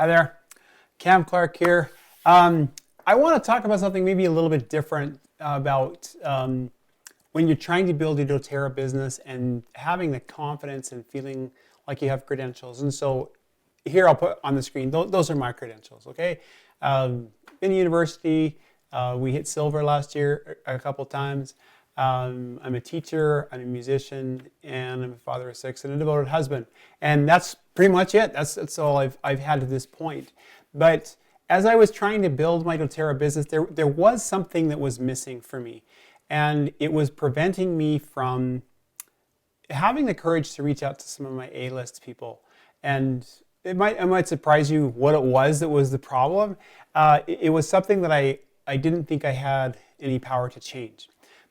Hi there, Cam Clark here. I want to talk about something maybe a little bit different about when you're trying to build a doTERRA business and having the confidence and feeling like you have credentials. And so here I'll put on the screen, those are my credentials, okay? In university, we hit silver last year a couple times. I'm a teacher, I'm a musician, and I'm a father of 6 and a devoted husband. And that's pretty much it. That's all I've had to this point. But as I was trying to build my doTERRA business, there was something that was missing for me. And it was preventing me from having the courage to reach out to some of my A-list people. And it might surprise you what it was that was the problem. It was something that I didn't think I had any power to change.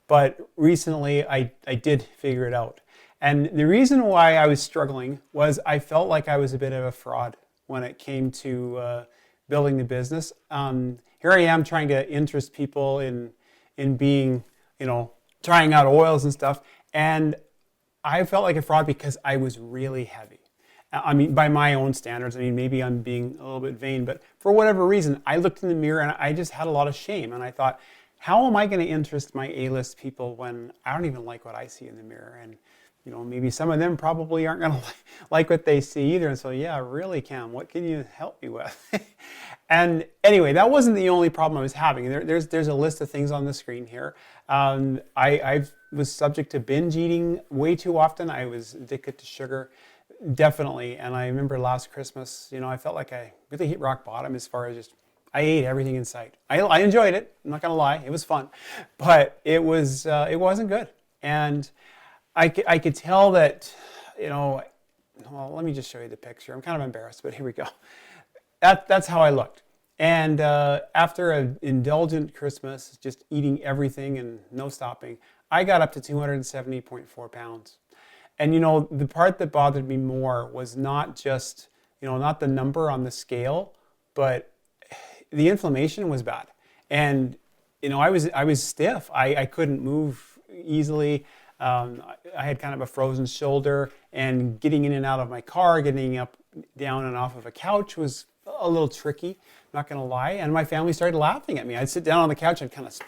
But recently I did figure it out. And the reason why I was struggling was I felt like I was a bit of a fraud when it came to building the business. Here I am trying to interest people in being, trying out oils and stuff. And I felt like a fraud because I was really heavy. I mean, by my own standards, maybe I'm being a little bit vain, but for whatever reason, I looked in the mirror and I just had a lot of shame. And I thought, how am I going to interest my A-list people when I don't even like what I see in the mirror? And, maybe some of them probably aren't going to like what they see either. And so, yeah, really, Cam, what can you help me with? And anyway, that wasn't the only problem I was having. There's a list of things on the screen here. I was subject to binge eating way too often. I was addicted to sugar, definitely. And I remember last Christmas, I felt like I really hit rock bottom as far as just, I ate everything in sight. I enjoyed it. I'm not going to lie. It was fun. But it wasn't good. And I could tell that, well, let me just show you the picture. I'm kind of embarrassed, but here we go. That's how I looked. And after an indulgent Christmas, just eating everything and no stopping, I got up to 270.4 pounds. And the part that bothered me more was not just, not the number on the scale, but the inflammation was bad. And, I was stiff. I couldn't move easily. I had kind of a frozen shoulder, and getting in and out of my car, getting up, down and off of a couch was a little tricky, not going to lie. And my family started laughing at me. I'd sit down on the couch, I'd kind of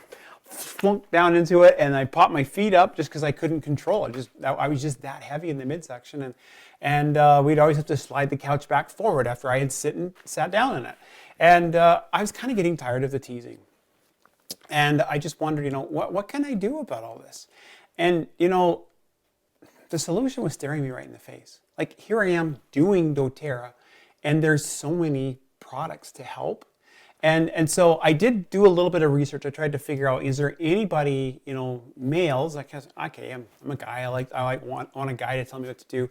flunk down into it, and I popped my feet up just because I couldn't control it. I was just that heavy in the midsection, and we'd always have to slide the couch back forward after I had sat down in it. And I was kind of getting tired of the teasing. And I just wondered, what can I do about all this? And, the solution was staring me right in the face. Like, here I am doing doTERRA, and there's so many products to help. And so I did do a little bit of research. I tried to figure out, is there anybody, males, like, okay, I'm a guy, I want a guy to tell me what to do.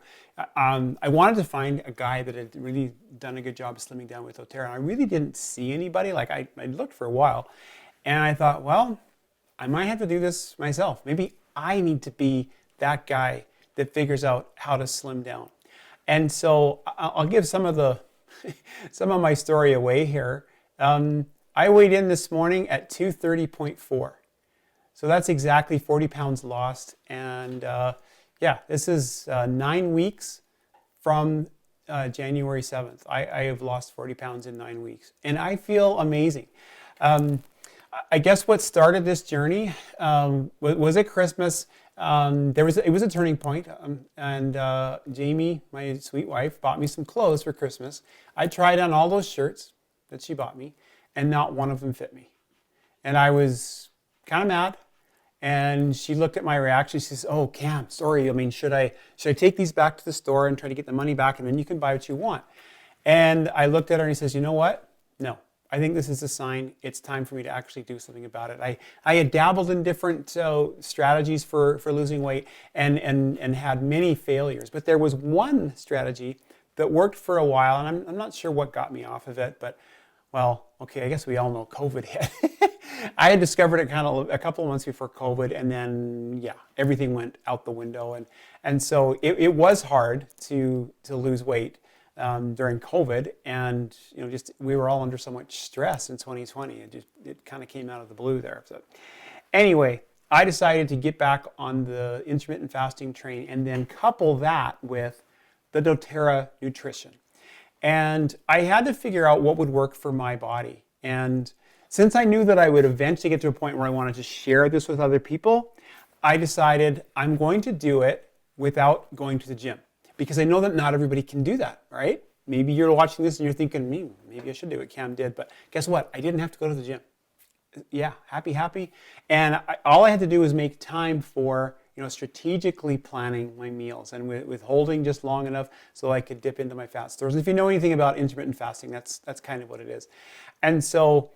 I wanted to find a guy that had really done a good job of slimming down with doTERRA. And I really didn't see anybody. Like, I looked for a while, and I thought, well, I might have to do this myself. Maybe I need to be that guy that figures out how to slim down. And so I'll give some of my story away here. I weighed in this morning at 230.4. So that's exactly 40 pounds lost. And this is 9 weeks from January 7th. I have lost 40 pounds in 9 weeks. And I feel amazing. I guess what started this journey was at Christmas. It was a turning point, and Jamie, my sweet wife, bought me some clothes for Christmas. I tried on all those shirts that she bought me, and not one of them fit me. And I was kind of mad. And she looked at my reaction. She says, "Oh, Cam, sorry. Should I take these back to the store and try to get the money back, and then you can buy what you want?" And I looked at her and he says, "You know what? No. I think this is a sign it's time for me to actually do something about it." I had dabbled in different strategies for losing weight and had many failures. But there was one strategy that worked for a while, and I'm not sure what got me off of it, but, well, okay, I guess we all know COVID hit. I had discovered it kind of a couple of months before COVID, and then, everything went out the window. And so it was hard to lose weight during COVID, and we were all under so much stress in 2020. It kind of came out of the blue there. So anyway, I decided to get back on the intermittent fasting train and then couple that with the doTERRA nutrition. And I had to figure out what would work for my body. And since I knew that I would eventually get to a point where I wanted to share this with other people, I decided I'm going to do it without going to the gym. Because I know that not everybody can do that, right? Maybe you're watching this and you're thinking, maybe I should do what Cam did. But guess what? I didn't have to go to the gym. Yeah, happy. And all I had to do was make time for, strategically planning my meals and withholding just long enough so I could dip into my fast stores. And if you know anything about intermittent fasting, that's kind of what it is. And so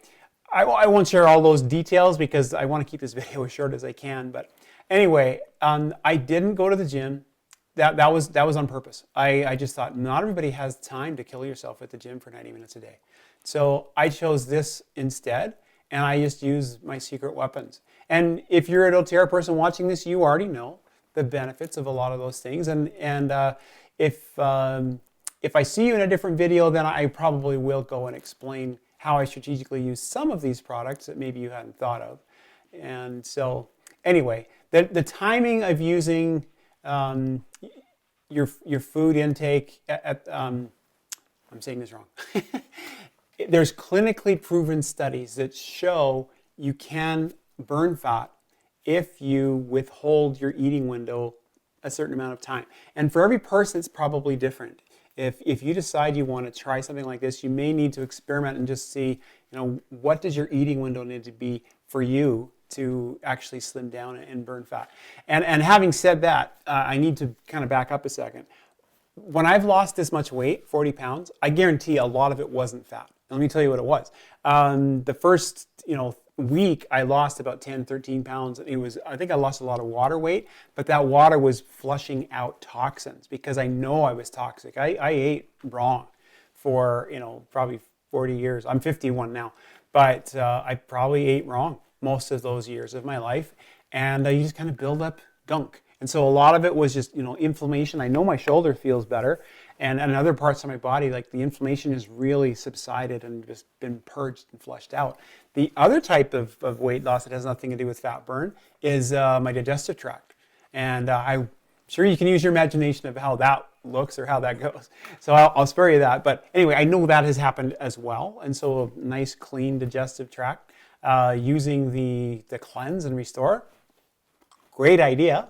I won't share all those details because I want to keep this video as short as I can. But anyway, I didn't go to the gym. That was on purpose. I just thought not everybody has time to kill yourself at the gym for 90 minutes a day. So I chose this instead. And I just use my secret weapons. And if you're a doTERRA person watching this, you already know the benefits of a lot of those things. And if I see you in a different video, then I probably will go and explain how I strategically use some of these products that maybe you hadn't thought of. And so anyway, the timing of using your food intake I'm saying this wrong. There's clinically proven studies that show you can burn fat if you withhold your eating window a certain amount of time. And for every person, it's probably different. If you decide you want to try something like this, you may need to experiment and just see, what does your eating window need to be for you to actually slim down and burn fat. And having said that, I need to kind of back up a second. When I've lost this much weight, 40 pounds, I guarantee a lot of it wasn't fat. Let me tell you what it was. The first, week, I lost about 10, 13 pounds. I think I lost a lot of water weight, but that water was flushing out toxins because I know I was toxic. I ate wrong for, probably 40 years. I'm 51 now, but I probably ate wrong most of those years of my life. And you just kind of build up gunk. And so a lot of it was just, inflammation. I know my shoulder feels better. And in other parts of my body, like the inflammation has really subsided and just been purged and flushed out. The other type of weight loss that has nothing to do with fat burn is my digestive tract. And I'm sure you can use your imagination of how that looks or how that goes. So I'll spare you that. But anyway, I know that has happened as well. And so a nice, clean digestive tract using the cleanse and restore. Great idea.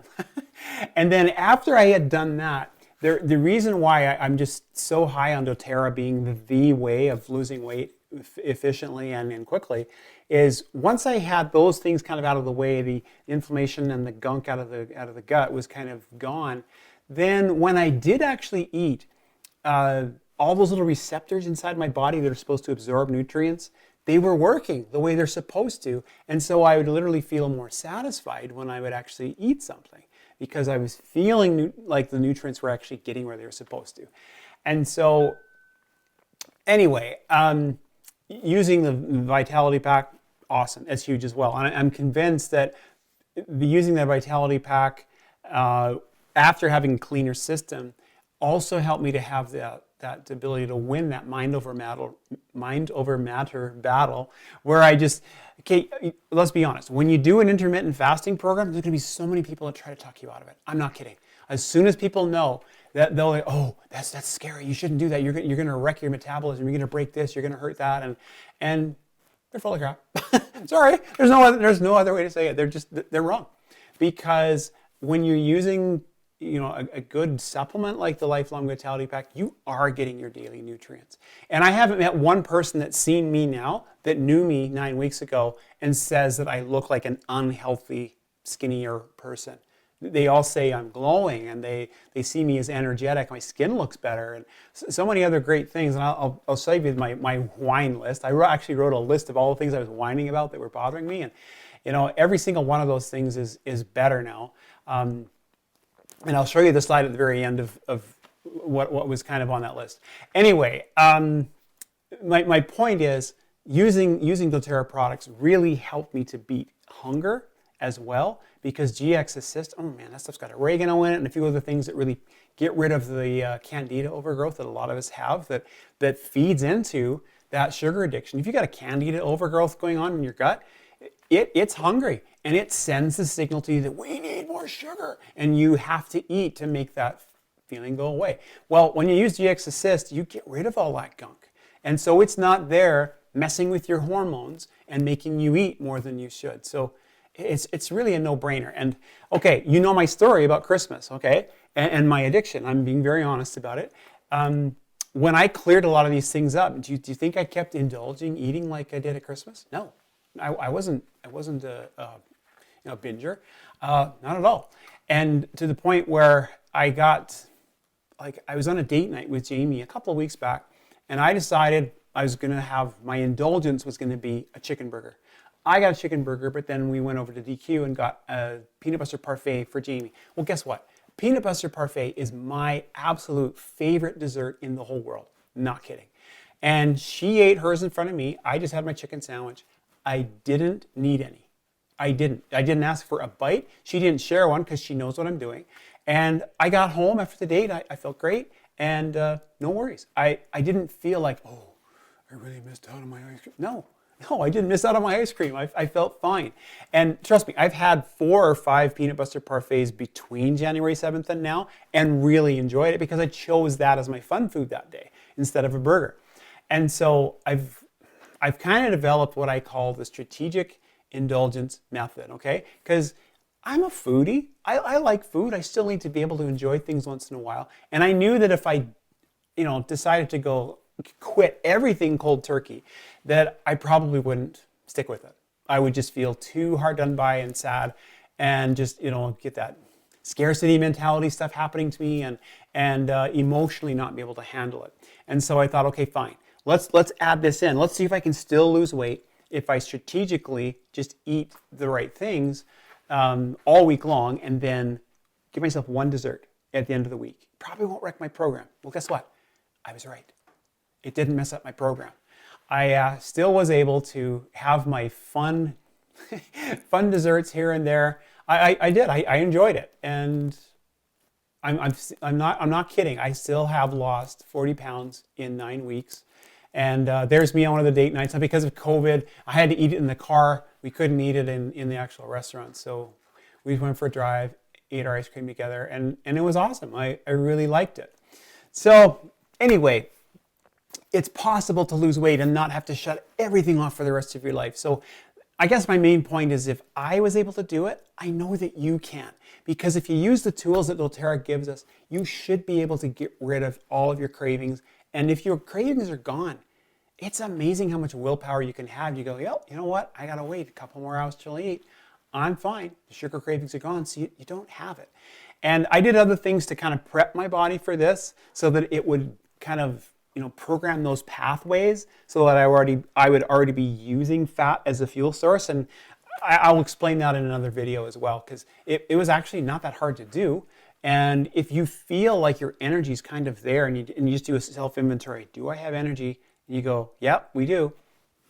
And then after I had done that, the reason why I'm just so high on doTERRA being the way of losing weight efficiently and quickly is once I had those things kind of out of the way, the inflammation and the gunk out of the gut was kind of gone, then when I did actually eat, all those little receptors inside my body that are supposed to absorb nutrients, they were working the way they're supposed to. And so I would literally feel more satisfied when I would actually eat something because I was feeling like the nutrients were actually getting where they were supposed to. And so anyway, using the Vitality Pack, awesome. That's huge as well. And I'm convinced that using the Vitality Pack after having a cleaner system also helped me to have that ability to win that mind over matter battle where I just, okay, let's be honest. When you do an intermittent fasting program, there's going to be so many people that try to talk you out of it. I'm not kidding. As soon as people know that, they'll like, oh, that's scary. You shouldn't do that. You're going to wreck your metabolism. You're going to break this. You're going to hurt that. And they're full of crap. Sorry. There's no other way to say it. They're wrong. Because when you're using a good supplement like the Lifelong Vitality Pack, you are getting your daily nutrients. And I haven't met one person that's seen me now that knew me 9 weeks ago and says that I look like an unhealthy, skinnier person. They all say I'm glowing and they see me as energetic. My skin looks better and so many other great things. And I'll save you my whine list. I actually wrote a list of all the things I was whining about that were bothering me. And every single one of those things is better now. And I'll show you the slide at the very end of what was kind of on that list. Anyway, my point is using doTERRA products really helped me to beat hunger as well because GX Assist, oh man, that stuff's got oregano in it and a few other things that really get rid of the candida overgrowth that a lot of us have that feeds into that sugar addiction. If you got a candida overgrowth going on in your gut, it's hungry and it sends the signal to you that we need more sugar and you have to eat to make that feeling go away. Well, when you use GX Assist, you get rid of all that gunk. And so it's not there messing with your hormones and making you eat more than you should. So it's really a no-brainer. And okay, you know my story about Christmas, okay, and my addiction. I'm being very honest about it. When I cleared a lot of these things up, do you think I kept indulging eating like I did at Christmas? No, I wasn't a binger, not at all. And to the point where I was on a date night with Jamie a couple of weeks back, and I decided I was going to have, my indulgence was going to be a chicken burger. I got a chicken burger, but then we went over to DQ and got a peanut butter parfait for Jamie. Well, guess what? Peanut butter parfait is my absolute favorite dessert in the whole world. Not kidding. And she ate hers in front of me. I just had my chicken sandwich. I didn't need any. I didn't ask for a bite. She didn't share one because she knows what I'm doing. And I got home after the date. I felt great. And no worries. I didn't feel like, oh, I really missed out on my ice cream. No, I didn't miss out on my ice cream. I felt fine. And trust me, I've had 4 or 5 peanut butter parfaits between January 7th and now and really enjoyed it because I chose that as my fun food that day instead of a burger. And so I've kind of developed what I call the strategic indulgence method, okay? Because I'm a foodie. I like food. I still need to be able to enjoy things once in a while. And I knew that if I, decided to go quit everything cold turkey, that I probably wouldn't stick with it. I would just feel too hard done by and sad and just, get that scarcity mentality stuff happening to me and emotionally not be able to handle it. And so I thought, okay, fine. Let's add this in. Let's see if I can still lose weight if I strategically just eat the right things all week long and then give myself one dessert at the end of the week. Probably won't wreck my program. Well, guess what? I was right. It didn't mess up my program. I still was able to have my fun desserts here and there. I did. I enjoyed it, and I'm not kidding. I still have lost 40 pounds in 9 weeks. And there's me on one of the date nights. Now, because of COVID, I had to eat it in the car. We couldn't eat it in the actual restaurant. So we went for a drive, ate our ice cream together, and it was awesome. I really liked it. So anyway, it's possible to lose weight and not have to shut everything off for the rest of your life. So I guess my main point is if I was able to do it, I know that you can. Because if you use the tools that doTERRA gives us, you should be able to get rid of all of your cravings. And if your cravings are gone, it's amazing how much willpower you can have. You go, yep, you know what? I got to wait a couple more hours till I eat. I'm fine. The sugar cravings are gone, so you don't have it. And I did other things to kind of prep my body for this so that it would kind of program those pathways so that I would already be using fat as a fuel source. And I'll explain that in another video as well, because it was actually not that hard to do. And if you feel like your energy is kind of there and you just do a self-inventory, do I have energy? And you go, yep, we do.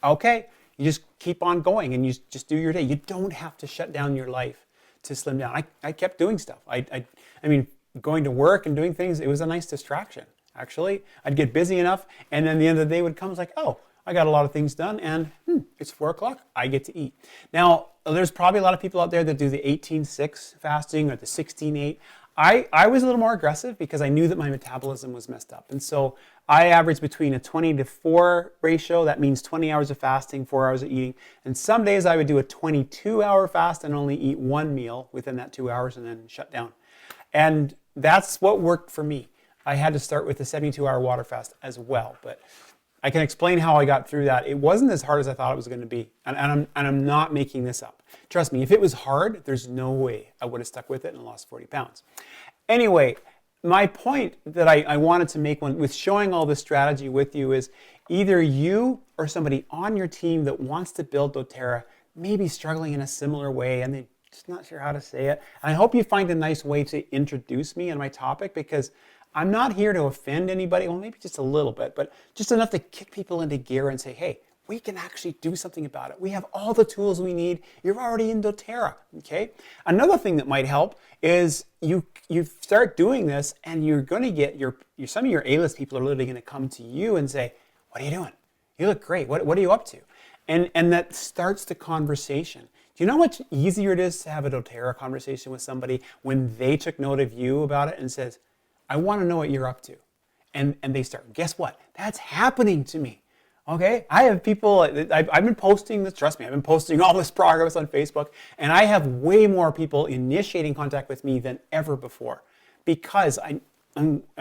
Okay, you just keep on going and you just do your day. You don't have to shut down your life to slim down. I kept doing stuff. I mean, going to work and doing things, it was a nice distraction. Actually, I'd get busy enough, and then the end of the day would come. It's like, oh, I got a lot of things done, and it's 4 o'clock. I get to eat. Now, there's probably a lot of people out there that do the 18-6 fasting or the 16-8. I was a little more aggressive because I knew that my metabolism was messed up, and so I averaged between a 20-4 ratio. That means 20 hours of fasting, 4 hours of eating. And some days I would do a 22-hour fast and only eat one meal within that 2 hours and then shut down. And that's what worked for me. I had to start with the 72-hour water fast as well, but I can explain how I got through that. It wasn't as hard as I thought it was going to be, and I'm not making this up. Trust me, if it was hard, there's no way I would have stuck with it and lost 40 pounds. Anyway, my point that I wanted to make with showing all this strategy with you is either you or somebody on your team that wants to build doTERRA may be struggling in a similar way and they're just not sure how to say it. And I hope you find a nice way to introduce me and my topic, because I'm not here to offend anybody, well, maybe just a little bit, but just enough to kick people into gear and say, hey, we can actually do something about it. We have all the tools we need. You're already in doTERRA, okay? Another thing that might help is you start doing this and you're going to get some of your A-list people are literally going to come to you and say, what are you doing? You look great. What are you up to? And that starts the conversation. Do you know how much easier it is to have a doTERRA conversation with somebody when they took note of you about it and says, I want to know what you're up to. And they start, guess what? That's happening to me. Okay, I have people, I've been posting this, trust me, I've been posting all this progress on Facebook, and I have way more people initiating contact with me than ever before, because I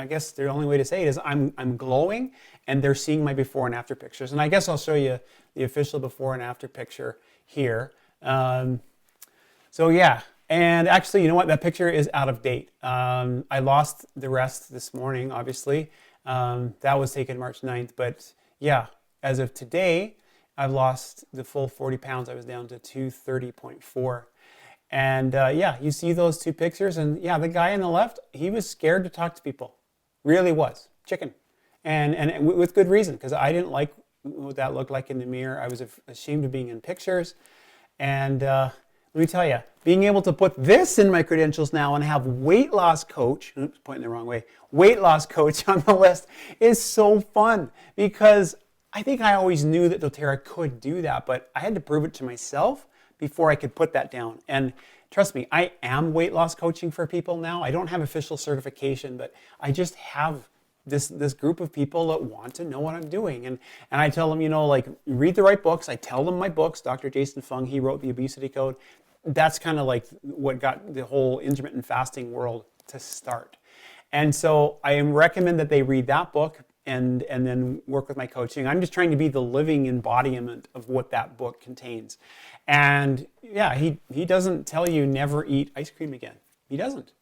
guess the only way to say it is I'm glowing, and they're seeing my before and after pictures. And I guess I'll show you the official before and after picture here. So yeah, and actually, you know what? That picture is out of date. I lost the rest this morning, obviously. That was taken March 9th, but yeah, as of today, I've lost the full 40 pounds. I was down to 230.4. And yeah, you see those two pictures, and yeah, the guy on the left, he was scared to talk to people. Really was. Chicken. And with good reason, because I didn't like what that looked like in the mirror. I was ashamed of being in pictures. And let me tell you, being able to put this in my credentials now and have weight loss coach, oops, pointing the wrong way, weight loss coach on the list is so fun, because I think I always knew that doTERRA could do that, but I had to prove it to myself before I could put that down. And trust me, I am weight loss coaching for people now. I don't have official certification, but I just have this group of people that want to know what I'm doing. And I tell them, you know, like, read the right books. I tell them my books. Dr. Jason Fung, he wrote The Obesity Code. That's kind of like what got the whole intermittent fasting world to start. And so I recommend that they read that book and then work with my coaching. I'm just trying to be the living embodiment of what that book contains. And yeah, he doesn't tell you never eat ice cream again. He doesn't.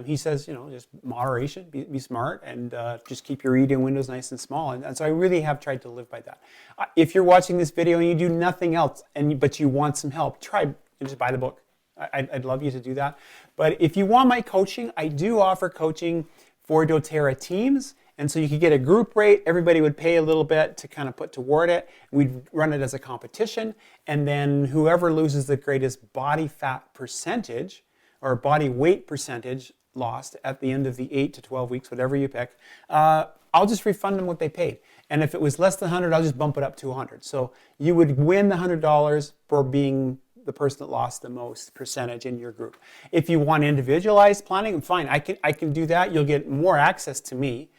He says, you know, just moderation, be smart, and just keep your eating windows nice and small. And so I really have tried to live by that. If you're watching this video and you do nothing else, but you want some help, just buy the book. I'd love you to do that. But if you want my coaching, I do offer coaching for doTERRA teams. And so you could get a group rate. Everybody would pay a little bit to kind of put toward it. We'd run it as a competition. And then whoever loses the greatest body fat percentage or body weight percentage lost at the end of the 8 to 12 weeks, whatever you pick, I'll just refund them what they paid. And if it was less than 100, I'll just bump it up to 100. So you would win the $100 for being the person that lost the most percentage in your group. If you want individualized planning, fine, I can do that. You'll get more access to me.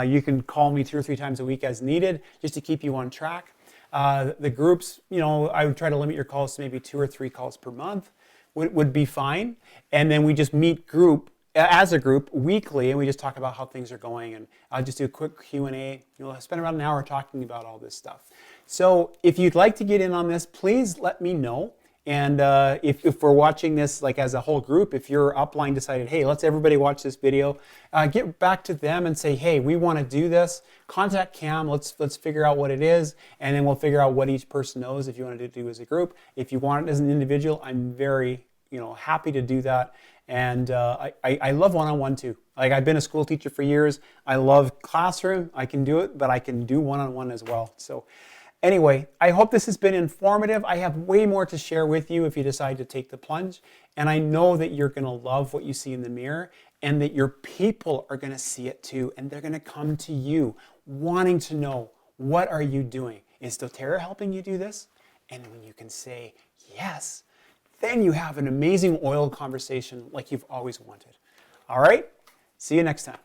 You can call me 2 or 3 times a week as needed, just to keep you on track. The groups, you know, I would try to limit your calls to maybe 2 or 3 calls per month would be fine. And then we just meet as a group weekly, and we just talk about how things are going. And I'll just do a quick Q&A. You'll spend around an hour talking about all this stuff. So if you'd like to get in on this, please let me know. And if we're watching this like as a whole group, if your upline decided, hey, let's everybody watch this video, get back to them and say, hey, we want to do this. Contact Cam. Let's figure out what it is, and then we'll figure out what each person knows. If you want to do as a group, if you want it as an individual, I'm very happy to do that. And I love one-on-one too. Like, I've been a school teacher for years. I love classroom. I can do it, but I can do one-on-one as well. So. Anyway, I hope this has been informative. I have way more to share with you if you decide to take the plunge. And I know that you're going to love what you see in the mirror, and that your people are going to see it too. And they're going to come to you wanting to know, what are you doing? Is doTERRA helping you do this? And when you can say yes, then you have an amazing oil conversation like you've always wanted. All right, see you next time.